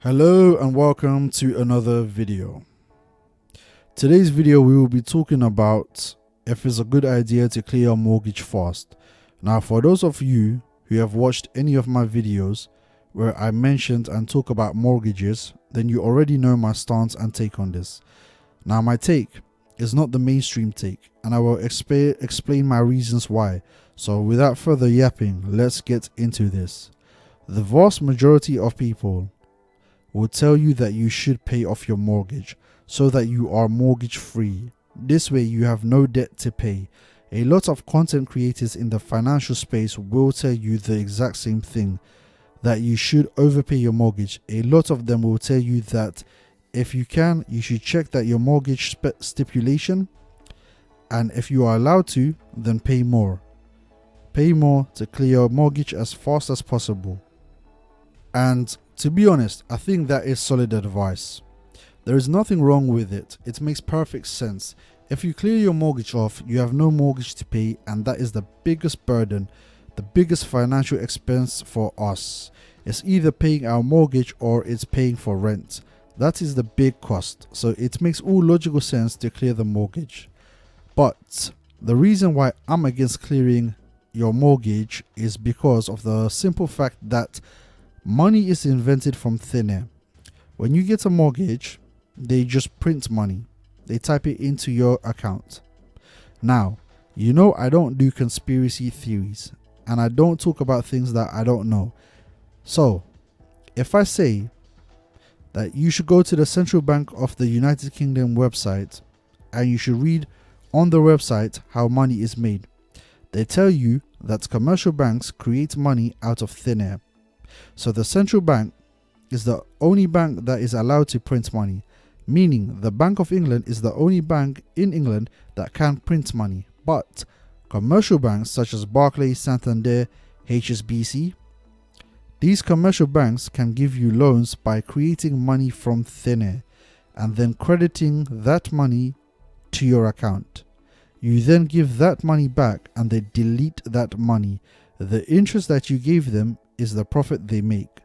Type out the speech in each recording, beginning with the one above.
Hello and welcome to another video. Today's video we will be talking about if it's a good idea to clear your mortgage fast. Now for those of you who have watched any of my videos where I mentioned and talk about mortgages, then you already know my stance and take on this. Now my take is not the mainstream take and I will explain my reasons why. So without further yapping, let's get into this. The vast majority of people will tell you that you should pay off your mortgage so that you are mortgage free. This way you have no debt to pay. A lot of content creators in the financial space will tell you the exact same thing, that you should overpay your mortgage. A lot of them will tell you that if you can, you should check that your mortgage stipulation, and if you are allowed to, then pay more. Pay more to clear your mortgage as fast as possible. And to be honest, I think that is solid advice. There is nothing wrong with it. It makes perfect sense. If you clear your mortgage off, you have no mortgage to pay, and that is the biggest burden, the biggest financial expense for us. It's either paying our mortgage or it's paying for rent. That is the big cost. So it makes all logical sense to clear the mortgage. But the reason why I'm against clearing your mortgage is because of the simple fact that money is invented from thin air. When you get a mortgage, they just print money. They type it into your account. Now, you know I don't do conspiracy theories and I don't talk about things that I don't know. So, if I say that you should go to the Central Bank of the United Kingdom website and you should read on the website how money is made, they tell you that commercial banks create money out of thin air. So the central bank is the only bank that is allowed to print money, meaning the Bank of England is the only bank in England that can print money. But commercial banks such as Barclays, Santander, HSBC, these commercial banks can give you loans by creating money from thin air and then crediting that money to your account. You then give that money back and they delete that money. The interest that you gave them is the profit they make.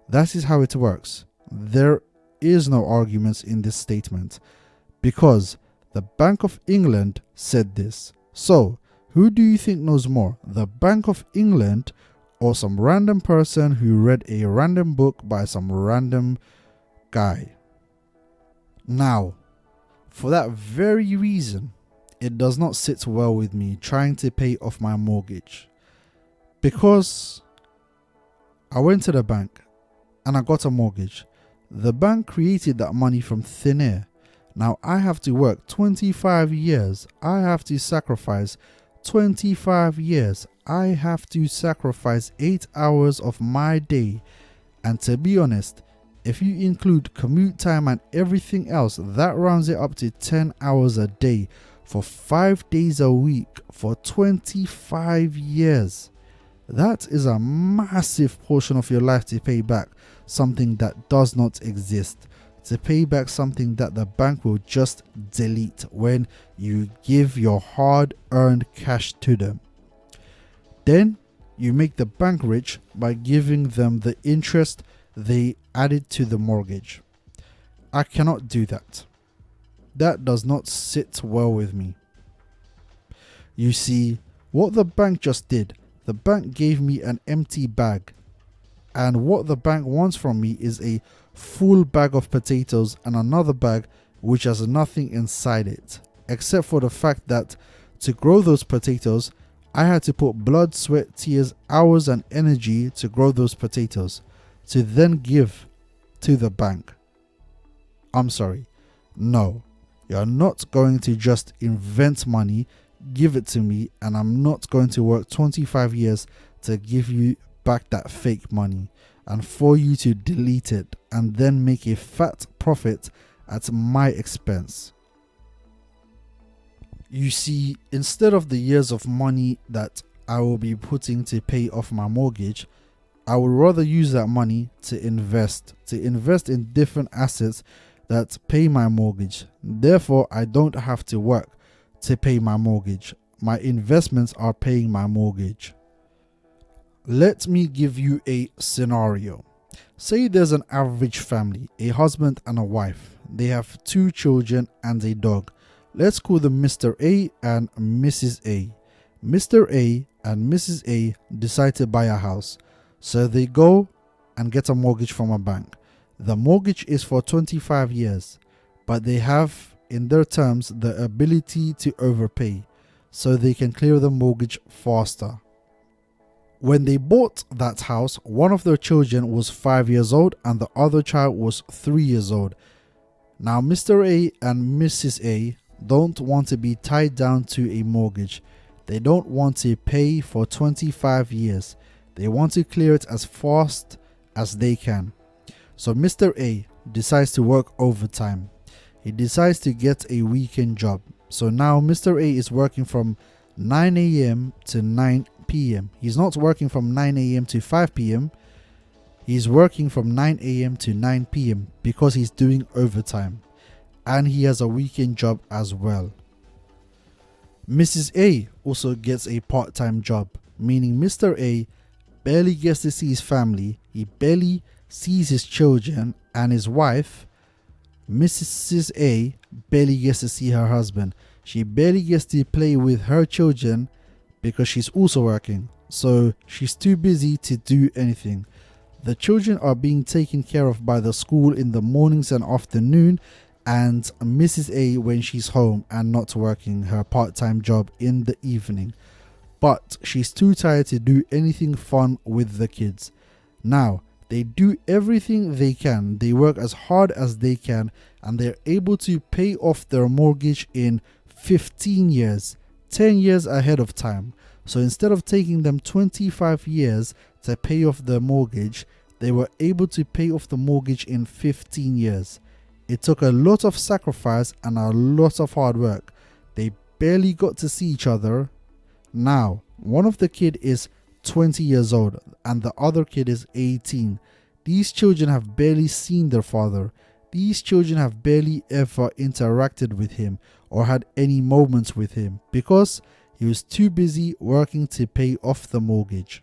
That is how it works. There is no arguments in this statement because the Bank of England said this. So, who do you think knows more? The Bank of England or some random person who read a random book by some random guy? Now, for that very reason, it does not sit well with me trying to pay off my mortgage, because I went to the bank and I got a mortgage. The bank created that money from thin air. Now I have to work 25 years. I have to sacrifice 25 years. I have to sacrifice 8 hours of my day. And to be honest, if you include commute time and everything else, that rounds it up to 10 hours a day for 5 days a week for 25 years. That is a massive portion of your life to pay back something that does not exist, to pay back something that the bank will just delete when you give your hard-earned cash to them. Then you make the bank rich by giving them the interest they added to the mortgage. I cannot do that. That does not sit well with me. You see, what the bank just did, the bank gave me an empty bag, and what the bank wants from me is a full bag of potatoes and another bag which has nothing inside it, except for the fact that to grow those potatoes, I had to put blood, sweat, tears, hours and energy to grow those potatoes, to then give to the bank. I'm sorry, no, you're not going to just invent money, give it to me, and I'm not going to work 25 years to give you back that fake money and for you to delete it and then make a fat profit at my expense. You see, instead of the years of money that I will be putting to pay off my mortgage, I would rather use that money to invest in different assets that pay my mortgage. Therefore, I don't have to work to pay my mortgage. My investments are paying my mortgage. Let me give you a scenario. Say there's an average family, a husband and a wife. They have 2 children and a dog. Let's call them Mr. A and Mrs. A. Mr. A and Mrs. A decide to buy a house. So they go and get a mortgage from a bank. The mortgage is for 25 years, but they have in their terms the ability to overpay, so they can clear the mortgage faster. When they bought that house, one of their children was 5 years old and the other child was 3 years old. Now Mr. A and Mrs. A don't want to be tied down to a mortgage. They don't want to pay for 25 years. They want to clear it as fast as they can. So Mr. A decides to work overtime. He decides to get a weekend job. So now Mr. A is working from 9 a.m. to 9 p.m. He's not working from 9 a.m. to 5 p.m. He's working from 9 a.m. to 9 p.m. because he's doing overtime. And he has a weekend job as well. Mrs. A also gets a part-time job, meaning Mr. A barely gets to see his family. He barely sees his children, and his wife, Mrs. A, barely gets to see her husband. She barely gets to play with her children because she's also working. So she's too busy to do anything. The children are being taken care of by the school in the mornings and afternoon, and Mrs. A when she's home and not working her part-time job in the evening. But she's too tired to do anything fun with the kids. Now, they do everything they can. They work as hard as they can, and they're able to pay off their mortgage in 15 years, 10 years ahead of time. So instead of taking them 25 years to pay off their mortgage, they were able to pay off the mortgage in 15 years. It took a lot of sacrifice and a lot of hard work. They barely got to see each other. Now, one of the kids is 20 years old and the other kid is 18. These children have barely seen their father. These children have barely ever interacted with him or had any moments with him because he was too busy working to pay off the mortgage.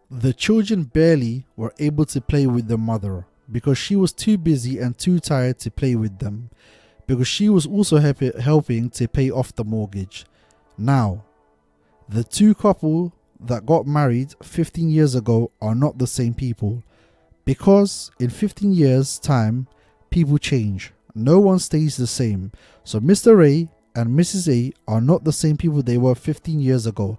The children barely were able to play with their mother because she was too busy and too tired to play with them, because she was also helping to pay off the mortgage. Now, the two couple that got married 15 years ago are not the same people, because in 15 years time people change. No one stays the same. So Mr. A and Mrs. A are not the same people they were 15 years ago.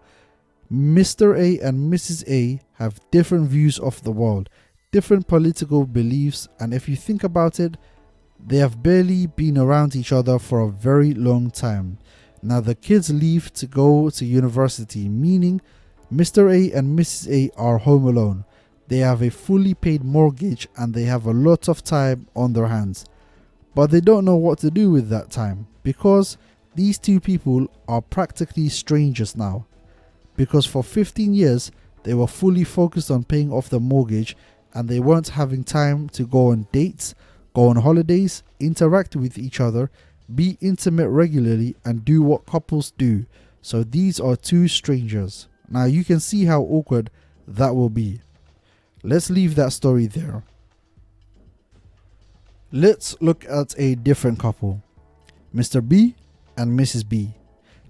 Mr. A and Mrs. A have different views of the world, different political beliefs, and if you think about it, they have barely been around each other for a very long time. Now the kids leave to go to university, meaning Mr. A and Mrs. A are home alone. They have a fully paid mortgage and they have a lot of time on their hands. But they don't know what to do with that time because these two people are practically strangers now. Because for 15 years, they were fully focused on paying off the mortgage and they weren't having time to go on dates, go on holidays, interact with each other, be intimate regularly, and do what couples do. So these are two strangers. Now you can see how awkward that will be. Let's leave that story there. Let's look at a different couple, Mr. B and Mrs. B.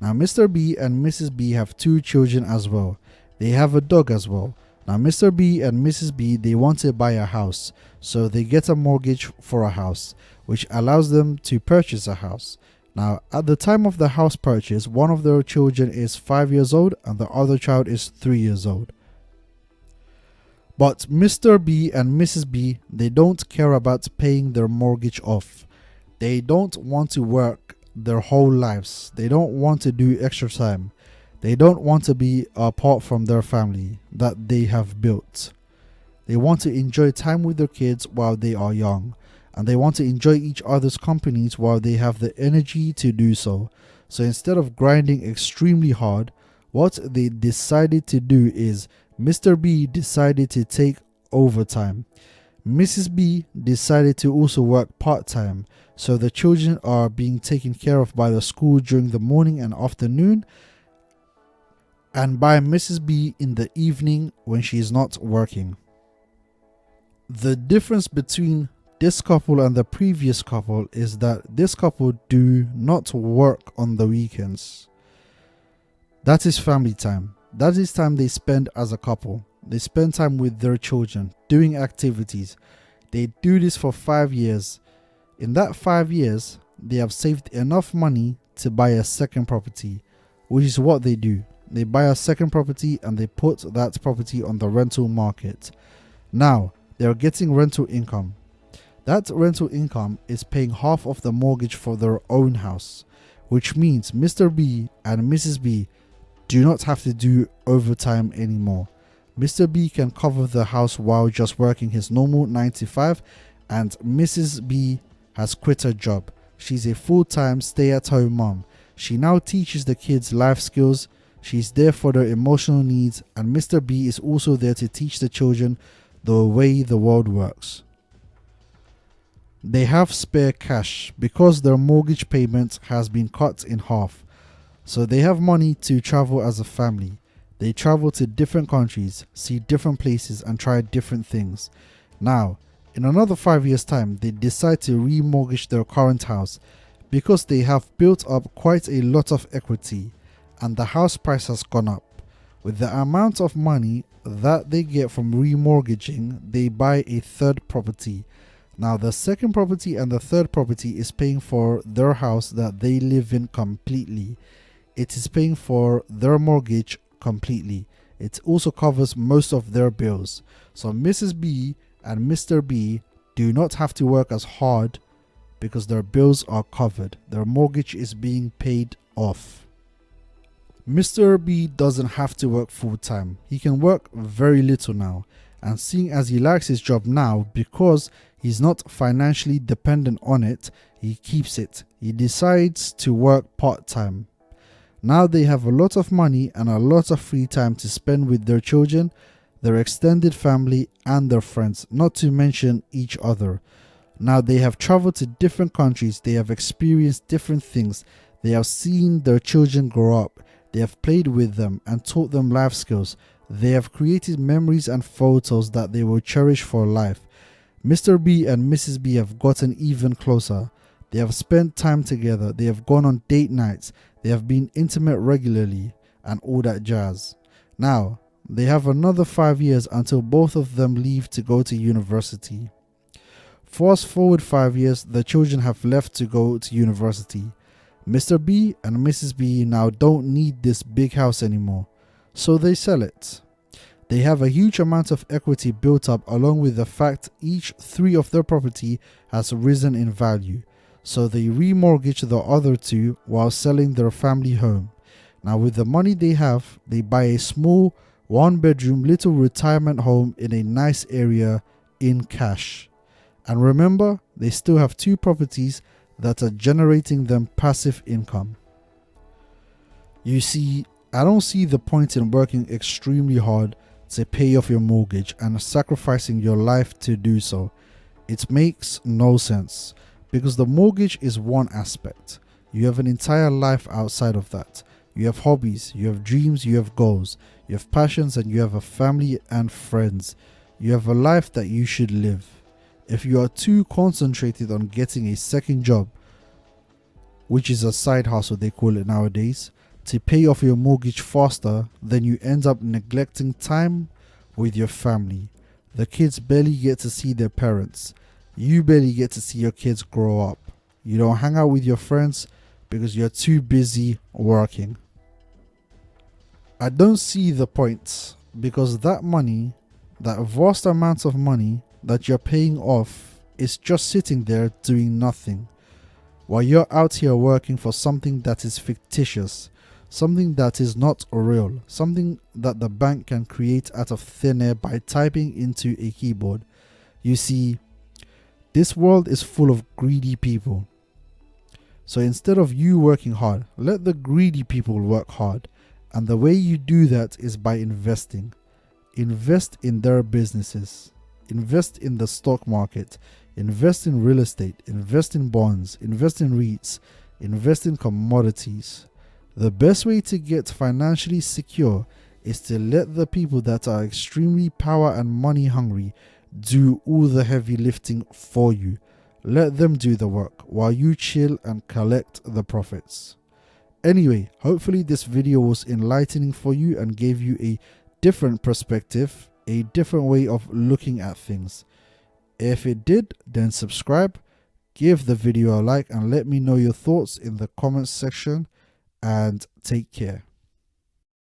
Now Mr. B and Mrs. B have two children as well. They have a dog as well. Now Mr. B and Mrs. B, they want to buy a house, so they get a mortgage for a house, which allows them to purchase a house. Now at the time of the house purchase, one of their children is 5 years old and the other child is 3 years old. But Mr. B and Mrs. B, they don't care about paying their mortgage off. They don't want to work their whole lives. They don't want to do extra time. They don't want to be apart from their family that they have built. They want to enjoy time with their kids while they are young, and they want to enjoy each other's companies while they have the energy to do so. So instead of grinding extremely hard, what they decided to do is Mr. B decided to take overtime. Mrs. B decided to also work part-time, so the children are being taken care of by the school during the morning and afternoon, and by Mrs. B in the evening when she is not working. The difference between this couple and the previous couple is that this couple do not work on the weekends. That is family time. That is time they spend as a couple. They spend time with their children, doing activities. They do this for 5 years. In that 5 years, they have saved enough money to buy a second property, which is what they do. They buy a second property and they put that property on the rental market. Now, they are getting rental income. That rental income is paying half of the mortgage for their own house, which means Mr. B and Mrs. B do not have to do overtime anymore. Mr. B can cover the house while just working his normal 9 to 5, and Mrs. B has quit her job. She's a full-time stay-at-home mom. She now teaches the kids life skills. She's there for their emotional needs, and Mr. B is also there to teach the children the way the world works. They have spare cash because their mortgage payment has been cut in half. So they have money to travel as a family. They travel to different countries, see different places and try different things. Now, in another 5 years' time, they decide to remortgage their current house because they have built up quite a lot of equity and the house price has gone up. With the amount of money that they get from remortgaging, they buy a third property. Now, the second property and the third property is paying for their house that they live in completely. It is paying for their mortgage completely. It also covers most of their bills. So Mrs. B and Mr. B do not have to work as hard because their bills are covered. Their mortgage is being paid off. Mr. B doesn't have to work full time. He can work very little now. And seeing as he likes his job now, because he's not financially dependent on it, he keeps it. He decides to work part-time. Now they have a lot of money and a lot of free time to spend with their children, their extended family and their friends, not to mention each other. Now they have traveled to different countries, they have experienced different things, they have seen their children grow up, they have played with them and taught them life skills. They have created memories and photos that they will cherish for life. Mr. B and Mrs. B have gotten even closer. They have spent time together. They have gone on date nights. They have been intimate regularly and all that jazz. Now, they have another 5 years until both of them leave to go to university. Fast forward 5 years, the children have left to go to university. Mr. B and Mrs. B now don't need this big house anymore, so they sell it. They have a huge amount of equity built up, along with the fact each 3 of their property has risen in value. So they remortgage the other 2 while selling their family home. Now with the money they have, they buy a small 1-bedroom little retirement home in a nice area in cash. And remember, they still have 2 properties that are generating them passive income. You see, I don't see the point in working extremely hard to pay off your mortgage and sacrificing your life to do so. It makes no sense because the mortgage is one aspect. You have an entire life outside of that. You have hobbies, you have dreams, you have goals, you have passions, and you have a family and friends. You have a life that you should live. If you are too concentrated on getting a second job, which is a side hustle they call it nowadays, to pay off your mortgage faster, then you end up neglecting time with your family. The kids barely get to see their parents. You barely get to see your kids grow up. You don't hang out with your friends because you're too busy working. I don't see the point because that money, that vast amount of money that you're paying off, is just sitting there doing nothing while you're out here working for something that is fictitious, something that is not real, something that the bank can create out of thin air by typing into a keyboard. You see, this world is full of greedy people. So instead of you working hard, let the greedy people work hard. And the way you do that is by investing. Invest in their businesses. Invest in the stock market. Invest in real estate. Invest in bonds. Invest in REITs. Invest in commodities. The best way to get financially secure is to let the people that are extremely power and money hungry do all the heavy lifting for you. Let them do the work while you chill and collect the profits. Anyway, hopefully this video was enlightening for you and gave you a different perspective, a different way of looking at things. If it did, then subscribe, give the video a like, and let me know your thoughts in the comments section, and take care.